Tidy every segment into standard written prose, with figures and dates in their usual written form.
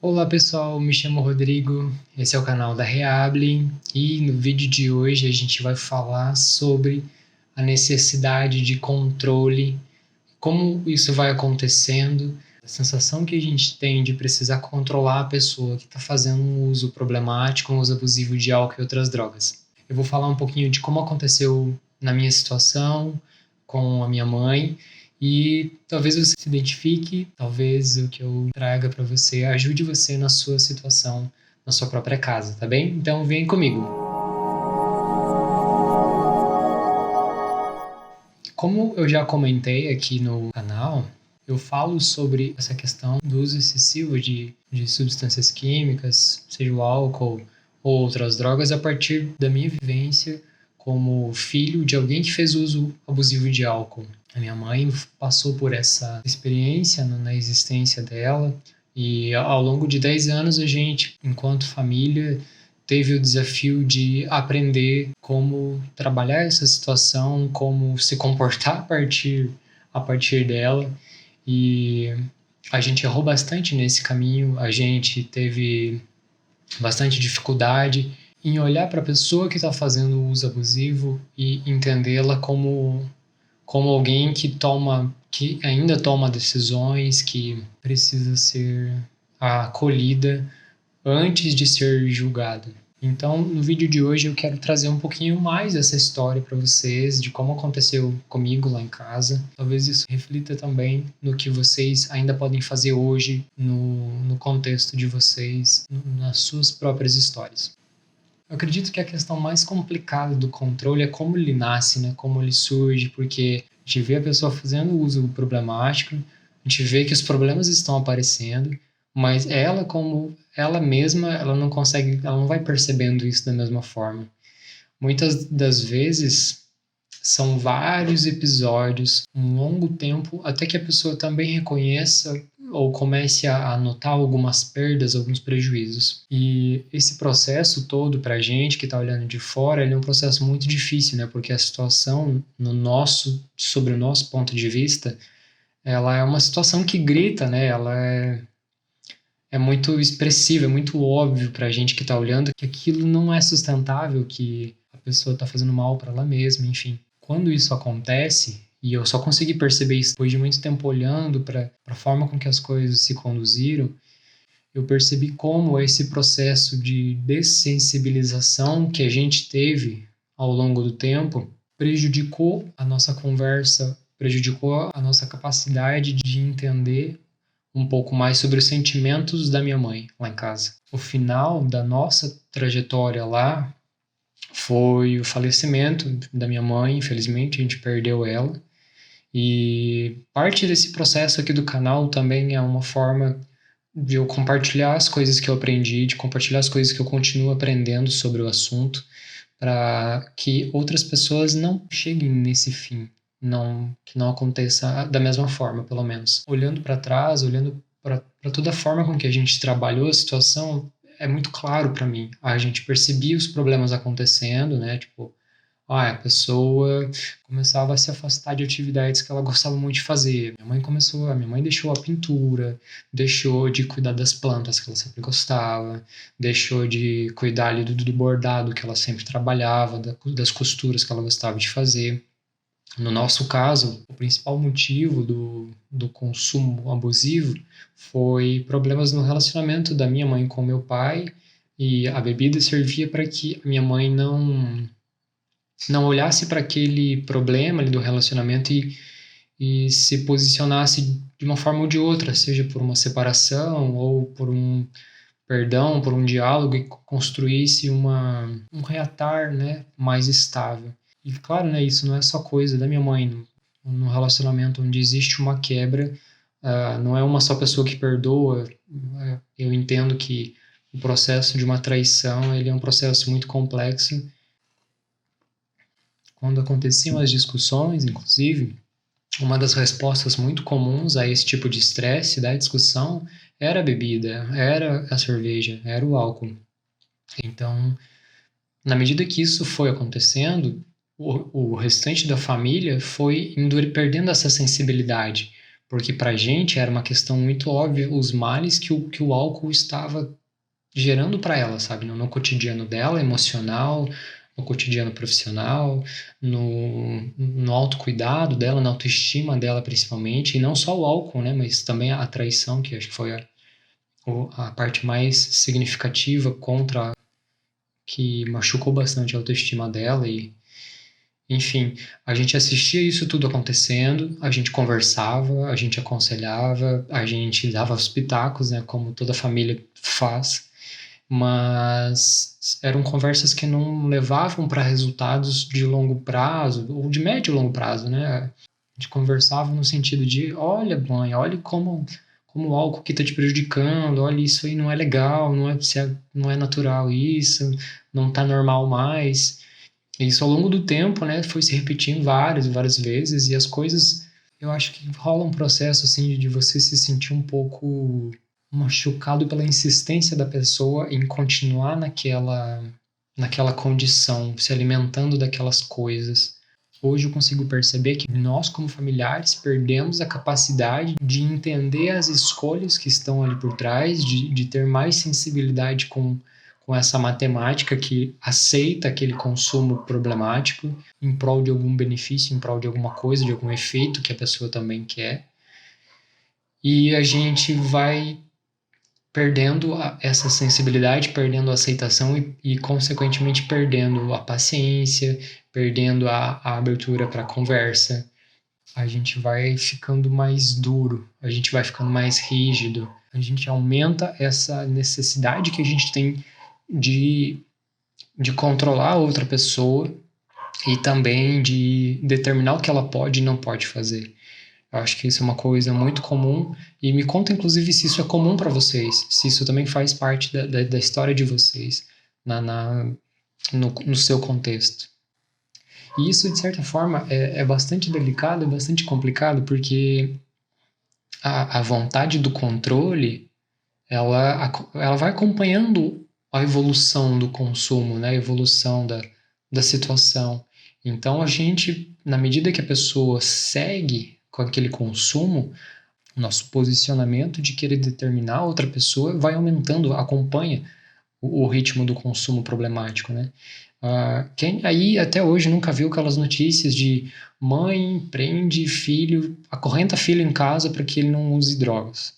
Olá pessoal, me chamo Rodrigo, esse é o canal da Reable e no vídeo de hoje a gente vai falar sobre a necessidade de controle, como isso vai acontecendo, a sensação que a gente tem de precisar controlar a pessoa que está fazendo um uso problemático, um uso abusivo de álcool e outras drogas. Eu vou falar um pouquinho de como aconteceu na minha situação com a minha mãe e talvez você se identifique, talvez o que eu traga para você ajude você na sua situação, na sua própria casa, tá bem? Então vem comigo. Como eu já comentei aqui no canal, eu falo sobre essa questão do uso excessivo de substâncias químicas, seja o álcool ou outras drogas, a partir da minha vivência como filho de alguém que fez uso abusivo de álcool. A minha mãe passou por essa experiência na existência dela e ao longo de 10 anos a gente, enquanto família, teve o desafio de aprender como trabalhar essa situação, como se comportar a partir dela. E a gente errou bastante nesse caminho, a gente teve bastante dificuldade em olhar para a pessoa que está fazendo o uso abusivo e entendê-la como alguém que ainda toma decisões, que precisa ser acolhida antes de ser julgada. Então, no vídeo de hoje eu quero trazer um pouquinho mais dessa história para vocês, de como aconteceu comigo lá em casa. Talvez isso reflita também no que vocês ainda podem fazer hoje, no contexto de vocês, nas suas próprias histórias. Eu acredito que a questão mais complicada do controle é como ele nasce, né? Como ele surge, porque a gente vê a pessoa fazendo uso problemático, a gente vê que os problemas estão aparecendo, mas ela, como ela mesma, ela não consegue, ela não vai percebendo isso da mesma forma. Muitas das vezes são vários episódios, um longo tempo, até que a pessoa também reconheça ou comece a notar algumas perdas, alguns prejuízos. E esse processo todo, para a gente que está olhando de fora, ele é um processo muito difícil, né? Porque a situação sobre o nosso ponto de vista, ela é uma situação que grita, né? Ela é muito expressiva, é muito óbvio para a gente que está olhando que aquilo não é sustentável, que a pessoa está fazendo mal para ela mesma, enfim. Quando isso acontece, e eu só consegui perceber isso depois de muito tempo olhando para a forma com que as coisas se conduziram, eu percebi como esse processo de dessensibilização que a gente teve ao longo do tempo prejudicou a nossa conversa, prejudicou a nossa capacidade de entender um pouco mais sobre os sentimentos da minha mãe lá em casa. O final da nossa trajetória lá foi o falecimento da minha mãe, infelizmente a gente perdeu ela. E parte desse processo aqui do canal também é uma forma de eu compartilhar as coisas que eu aprendi, de compartilhar as coisas que eu continuo aprendendo sobre o assunto, para que outras pessoas não cheguem nesse fim, que não aconteça da mesma forma, pelo menos. Olhando para trás, olhando para toda a forma com que a gente trabalhou a situação, é muito claro para mim. A gente percebia os problemas acontecendo, né? Tipo, a pessoa começava a se afastar de atividades que ela gostava muito de fazer. A minha mãe deixou a pintura, deixou de cuidar das plantas que ela sempre gostava, deixou de cuidar ali do bordado que ela sempre trabalhava, das costuras que ela gostava de fazer. No nosso caso, o principal motivo do consumo abusivo foi problemas no relacionamento da minha mãe com meu pai, e a bebida servia para que a minha mãe não olhasse para aquele problema ali do relacionamento e se posicionasse de uma forma ou de outra, seja por uma separação ou por um perdão, por um diálogo, e construísse um reatar, né, mais estável. E claro, né, isso não é só coisa da minha mãe. No relacionamento onde existe uma quebra, não é uma só pessoa que perdoa. Eu entendo que o processo de uma traição, ele é um processo muito complexo. Quando aconteciam as discussões, inclusive, uma das respostas muito comuns a esse tipo de estresse da discussão era a bebida, era a cerveja, era o álcool. Então, na medida que isso foi acontecendo, o restante da família foi perdendo essa sensibilidade, porque pra gente era uma questão muito óbvia os males que o álcool estava gerando para ela, sabe? No cotidiano dela, emocional, no cotidiano profissional, no autocuidado dela, na autoestima dela principalmente, e não só o álcool, né? Mas também a traição, que acho que foi a parte mais significativa contra, que machucou bastante a autoestima dela e enfim, a gente assistia isso tudo acontecendo, a gente conversava, a gente aconselhava, a gente dava os pitacos, né, como toda família faz, mas eram conversas que não levavam para resultados de longo prazo, ou de médio e longo prazo, né? A gente conversava no sentido de, olha, mãe, olha como o álcool que está te prejudicando, olha, isso aí não é legal, não é natural isso, não está normal mais. Isso ao longo do tempo, né, foi se repetindo várias e várias vezes e as coisas, eu acho que rola um processo assim de você se sentir um pouco machucado pela insistência da pessoa em continuar naquela condição, se alimentando daquelas coisas. Hoje eu consigo perceber que nós, como familiares, perdemos a capacidade de entender as escolhas que estão ali por trás, de ter mais sensibilidade com essa matemática que aceita aquele consumo problemático em prol de algum benefício, em prol de alguma coisa, de algum efeito que a pessoa também quer. E a gente vai perdendo essa sensibilidade, perdendo a aceitação consequentemente, perdendo a paciência, perdendo a abertura para a conversa. A gente vai ficando mais duro, a gente vai ficando mais rígido, a gente aumenta essa necessidade que a gente tem de, de controlar a outra pessoa e também de determinar o que ela pode e não pode fazer. Eu acho que isso é uma coisa muito comum e me conta, inclusive, se isso é comum para vocês, se isso também faz parte da história de vocês na, na, no seu contexto. E isso, de certa forma, é bastante delicado, é bastante complicado, porque a vontade do controle, ela vai acompanhando a evolução do consumo, né? A evolução da situação. Então, a gente, na medida que a pessoa segue com aquele consumo, nosso posicionamento de querer determinar outra pessoa vai aumentando, acompanha o ritmo do consumo problemático, né? Quem aí até hoje nunca viu aquelas notícias de mãe prende filho, acorrenta filho em casa para que ele não use drogas.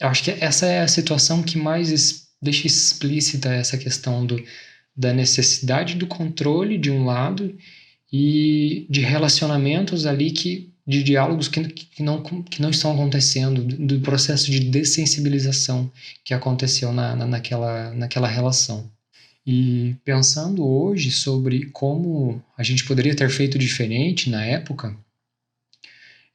Eu acho que essa é a situação que mais deixa explícita essa questão da necessidade do controle de um lado e de relacionamentos ali de diálogos que não estão acontecendo, do processo de dessensibilização que aconteceu naquela relação. E pensando hoje sobre como a gente poderia ter feito diferente na época,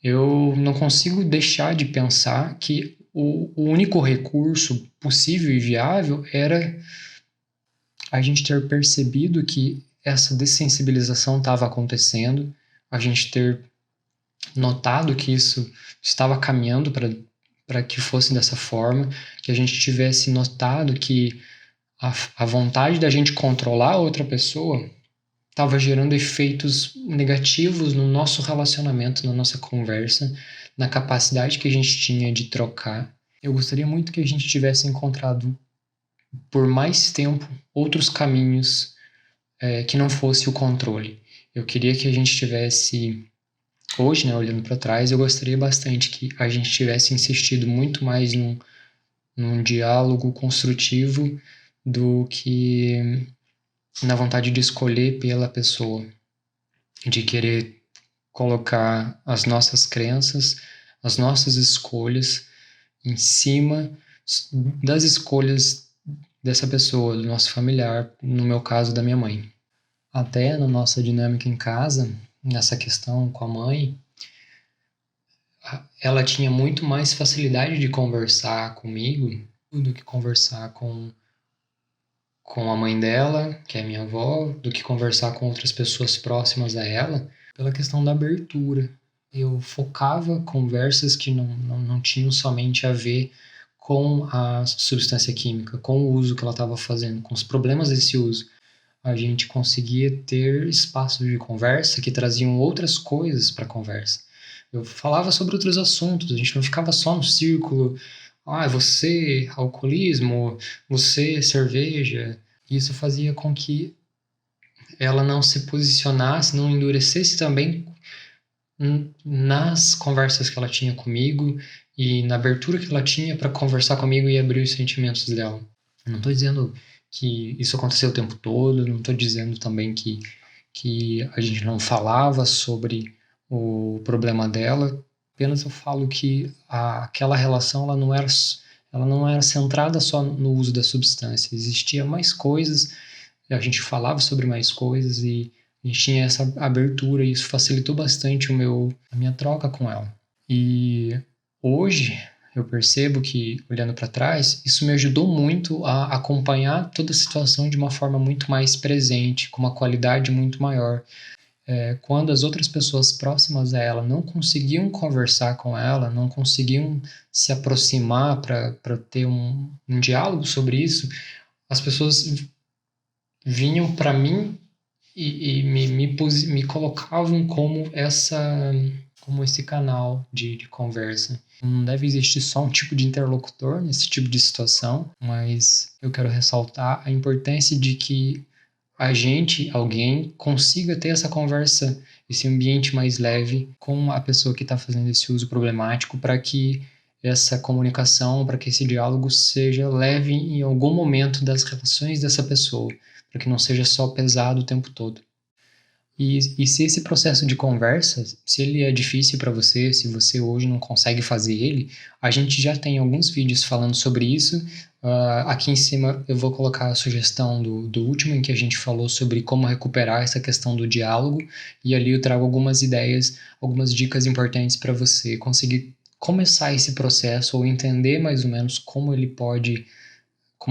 eu não consigo deixar de pensar que o único recurso possível e viável era a gente ter percebido que essa dessensibilização estava acontecendo, a gente ter notado que isso estava caminhando para que fosse dessa forma, que a gente tivesse notado que a vontade da gente controlar a outra pessoa estava gerando efeitos negativos no nosso relacionamento, na nossa conversa, na capacidade que a gente tinha de trocar. Eu gostaria muito que a gente tivesse encontrado por mais tempo outros caminhos que não fosse o controle. Eu queria que a gente tivesse, hoje, né, olhando para trás, eu gostaria bastante que a gente tivesse insistido muito mais num diálogo construtivo do que na vontade de escolher pela pessoa, de querer colocar as nossas crenças, as nossas escolhas em cima das escolhas dessa pessoa, do nosso familiar, no meu caso, da minha mãe. Até na nossa dinâmica em casa, nessa questão com a mãe, ela tinha muito mais facilidade de conversar comigo do que conversar com a mãe dela, que é minha avó, do que conversar com outras pessoas próximas a ela, pela questão da abertura. Eu focava conversas que não tinham somente a ver com a substância química, com o uso que ela estava fazendo, com os problemas desse uso. A gente conseguia ter espaços de conversa que traziam outras coisas para a conversa. Eu falava sobre outros assuntos, a gente não ficava só no círculo, você, alcoolismo, você, cerveja. Isso fazia com que ela não se posicionasse, não endurecesse também nas conversas que ela tinha comigo e na abertura que ela tinha para conversar comigo e abrir os sentimentos dela. Eu não estou dizendo que isso aconteceu o tempo todo, não estou dizendo também que a gente não falava sobre o problema dela, apenas eu falo que aquela relação ela não era centrada só no uso da substância, existia mais coisas, a gente falava sobre mais coisas e a gente tinha essa abertura e isso facilitou bastante a minha troca com ela. E hoje eu percebo que, olhando para trás, isso me ajudou muito a acompanhar toda a situação de uma forma muito mais presente, com uma qualidade muito maior. Quando as outras pessoas próximas a ela não conseguiam conversar com ela, não conseguiam se aproximar para ter um diálogo sobre isso, as pessoas vinham para mim e me colocavam como esse canal de conversa. Não deve existir só um tipo de interlocutor nesse tipo de situação, mas eu quero ressaltar a importância de que alguém, consiga ter essa conversa, esse ambiente mais leve com a pessoa que está fazendo esse uso problemático, para que essa comunicação, para que esse diálogo seja leve em algum momento das relações dessa pessoa, para que não seja só pesado o tempo todo. E se esse processo de conversa, se ele é difícil para você, se você hoje não consegue fazer ele, a gente já tem alguns vídeos falando sobre isso. Aqui em cima eu vou colocar a sugestão do último em que a gente falou sobre como recuperar essa questão do diálogo, e ali eu trago algumas ideias, algumas dicas importantes para você conseguir começar esse processo ou entender mais ou menos como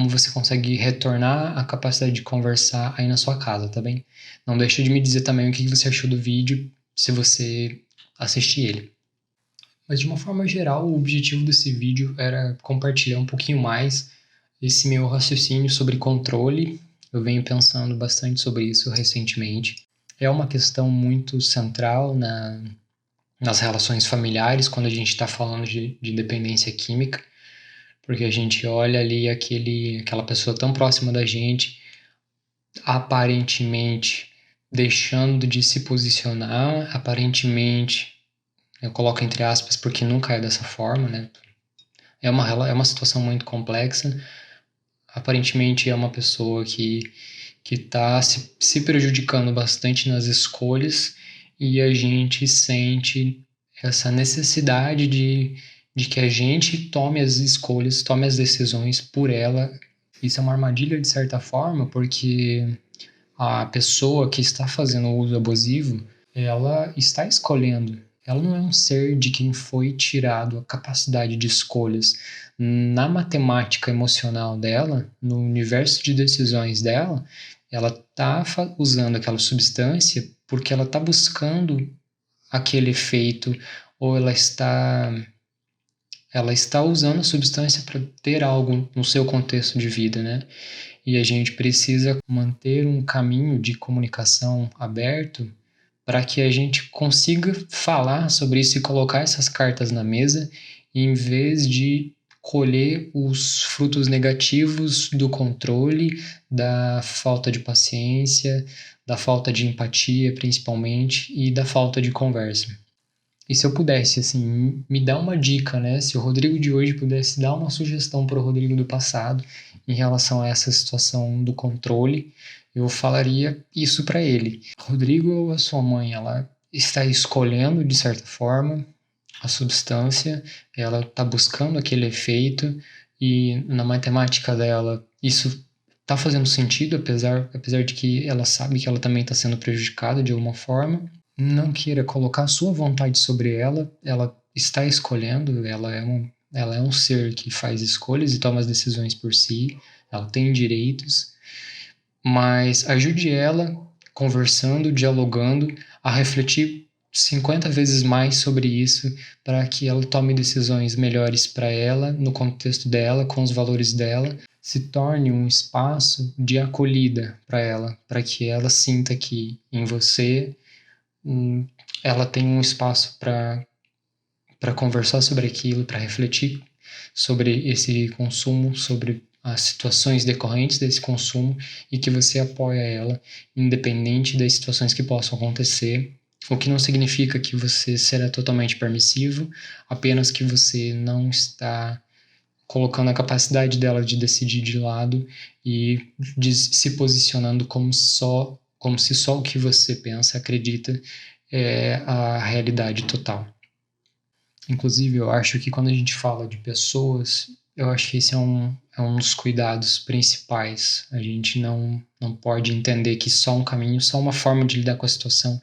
você consegue retornar a capacidade de conversar aí na sua casa, tá bem? Não deixa de me dizer também o que você achou do vídeo, se você assistir ele. Mas de uma forma geral, o objetivo desse vídeo era compartilhar um pouquinho mais esse meu raciocínio sobre controle. Eu venho pensando bastante sobre isso recentemente. É uma questão muito central nas relações familiares, quando a gente está falando de dependência química, porque a gente olha ali aquela pessoa tão próxima da gente, aparentemente deixando de se posicionar, aparentemente, eu coloco entre aspas porque nunca é dessa forma, né? É uma situação muito complexa. Aparentemente é uma pessoa que está se prejudicando bastante nas escolhas, e a gente sente essa necessidade de que a gente tome as escolhas, tome as decisões por ela. Isso é uma armadilha de certa forma, porque a pessoa que está fazendo o uso abusivo, ela está escolhendo. Ela não é um ser de quem foi tirado a capacidade de escolhas. Na matemática emocional dela, no universo de decisões dela, ela está usando aquela substância porque ela está buscando aquele efeito, ou ela está usando a substância para ter algo no seu contexto de vida, né? E a gente precisa manter um caminho de comunicação aberto para que a gente consiga falar sobre isso e colocar essas cartas na mesa, em vez de colher os frutos negativos do controle, da falta de paciência, da falta de empatia, principalmente, e da falta de conversa. E se eu pudesse, assim, me dar uma dica, né? Se o Rodrigo de hoje pudesse dar uma sugestão para o Rodrigo do passado em relação a essa situação do controle, eu falaria isso para ele. Rodrigo, ou a sua mãe, ela está escolhendo, de certa forma, a substância, ela está buscando aquele efeito, e na matemática dela, isso está fazendo sentido, apesar de que ela sabe que ela também está sendo prejudicada de alguma forma. Não queira colocar sua vontade sobre ela, ela está escolhendo, ela é um ser que faz escolhas e toma as decisões por si, ela tem direitos, mas ajude ela, conversando, dialogando, a refletir 50 vezes mais sobre isso, para que ela tome decisões melhores para ela, no contexto dela, com os valores dela, se torne um espaço de acolhida para ela, para que ela sinta que em você ela tem um espaço para para conversar sobre aquilo, para refletir sobre esse consumo, sobre as situações decorrentes desse consumo e que você apoia ela, independente das situações que possam acontecer, o que não significa que você será totalmente permissivo, apenas que você não está colocando a capacidade dela de decidir de lado e se posicionando como se só o que você pensa, acredita, é a realidade total. Inclusive, eu acho que quando a gente fala de pessoas, eu acho que esse é um dos cuidados principais. A gente não pode entender que só um caminho, só uma forma de lidar com a situação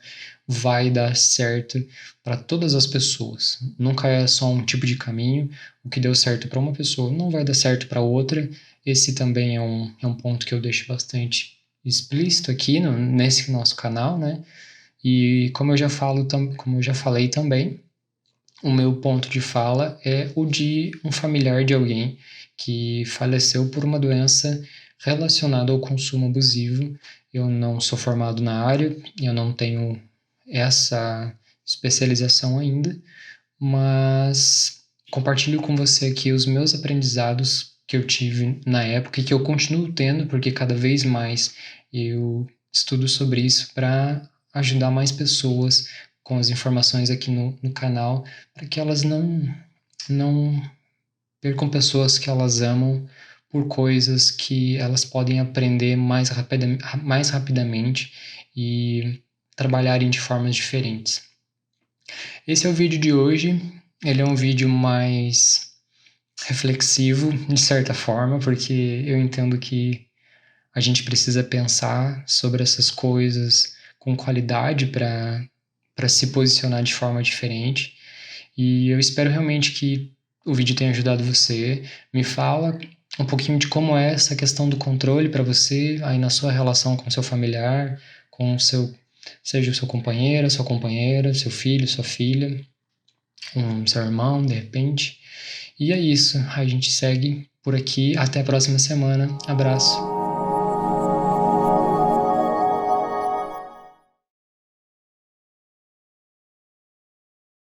vai dar certo para todas as pessoas. Nunca é só um tipo de caminho. O que deu certo para uma pessoa não vai dar certo para outra. Esse também é um ponto que eu deixo bastante explícito aqui nesse nosso canal, né? E como eu já falei também, o meu ponto de fala é o de um familiar de alguém que faleceu por uma doença relacionada ao consumo abusivo. Eu não sou formado na área, eu não tenho essa especialização ainda, mas compartilho com você aqui os meus aprendizados que eu tive na época e que eu continuo tendo, porque cada vez mais eu estudo sobre isso para ajudar mais pessoas com as informações aqui no canal, para que elas não percam pessoas que elas amam por coisas que elas podem aprender mais rapidamente e trabalharem de formas diferentes. Esse é o vídeo de hoje. Ele é um vídeo mais reflexivo, de certa forma, porque eu entendo que a gente precisa pensar sobre essas coisas com qualidade para se posicionar de forma diferente. E eu espero realmente que o vídeo tenha ajudado você. Me fala um pouquinho de como é essa questão do controle para você aí na sua relação com seu familiar, com o seu, seja o seu companheiro, sua companheira, seu filho, sua filha, seu irmão, de repente. E é isso, a gente segue por aqui. Até a próxima semana. Abraço.